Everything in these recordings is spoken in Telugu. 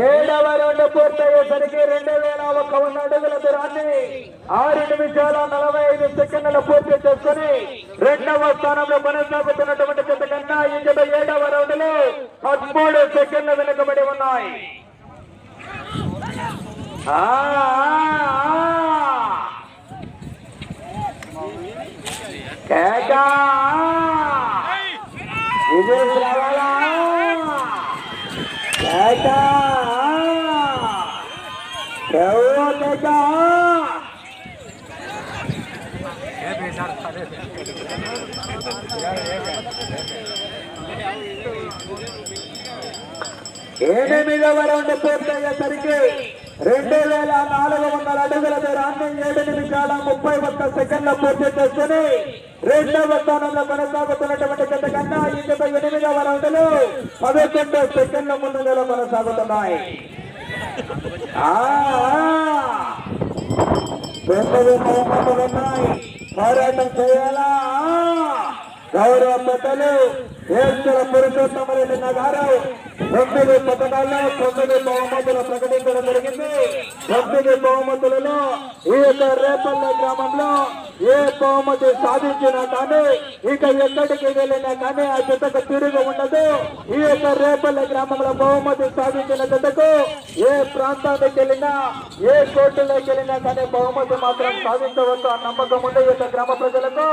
ఏడవ రౌండ్ పూర్తయ్యేసరికి 2001 అడుగుల దూరాన్ని 6 నిమిషాల 45 సెకండ్ల పూర్తి చేసుకుని రెండవ స్థానంలో కొనసాగుతున్నటువంటి జత కన్నా ఈ జత 7వ రౌండ్ లో 13 సెకండ్లు వెనుకబడి ఉన్నాయి. ఎనిమిదవ రౌండ్ పూర్తయ్యేసరికి 2400 అడుగుల దూరాన్ని 7 నిమిషాల 31 సెకండ్ల పూర్తి చేసుకుని రెండవ స్థానంలో కొనసాగుతున్నటువంటి జత కన్నా ఈ జత 8వ రౌండ్ లో 11 సెకండ్ల ముందులో కొనసాగుతున్నాయి. పోరాటం చేయాలా గౌరవ పెద్దలు ఏడ్చల పురుషోత్తమరెడ్డి గారు 9 పథకాల్లో 9 బహుమతులు ప్రకటించడం జరిగింది. 9 బహుమతులలో ఈ యొక్క రేపల్లె గ్రామంలో ఏ బహుమతి సాధించినా కానీ ఇక ఎక్కడికి వెళ్ళినా కానీ ఆ జతకు తిరిగి ఉండదు. ఈ యొక్క రేపల్లె గ్రామంలో బహుమతి సాధించిన జతకు ఏ ప్రాంతానికి వెళ్ళినా ఏ కోర్టులోకి వెళ్ళినా కానీ బహుమతి మాత్రం సాధించవచ్చు ఆ నమ్మకం ఉంది ఈ యొక్క గ్రామ ప్రజలకు.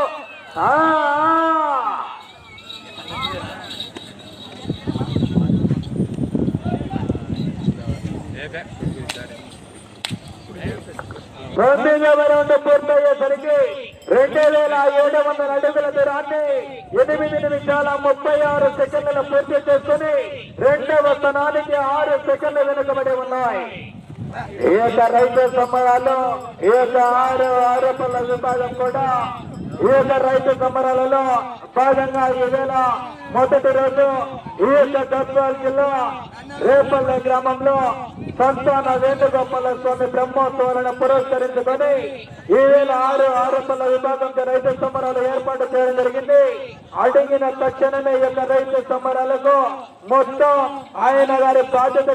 తొమ్మిదవ రౌండ్ పూర్తయ్యేసరికి 2700 అడుగుల దూరాన్ని 8 నిమిషాల 36 సెకండ్ల పూర్తి చేసుకుని రెండవ స్థానానికి 6 సెకండ్లు వెనుకబడి ఉన్నాయి. ఈ యొక్క రైతు సంబరాల్లో ఈ యొక్క 6 ఆరోపణల విభాగం కూడా ఈ యొక్క రైతు సంబరాలలో భాగంగా ఈవేళ మొదటి రోజు ఈ యొక్క గద్వాల్ జిల్లా రేపల్లె గ్రామంలో సంతాన వేణుగోపాల స్వామి బ్రహ్మోత్సవాలను పురస్కరించుకొని ఈవేళ 6 ఆరోపణల విభాగంతో రైతు సంబరాలు ఏర్పాటు చేయడం జరిగింది. అడిగిన తక్షణమే ఈ యొక్క రైతు సంబరాలకు మొత్తం ఆయన గారి బాధ్యత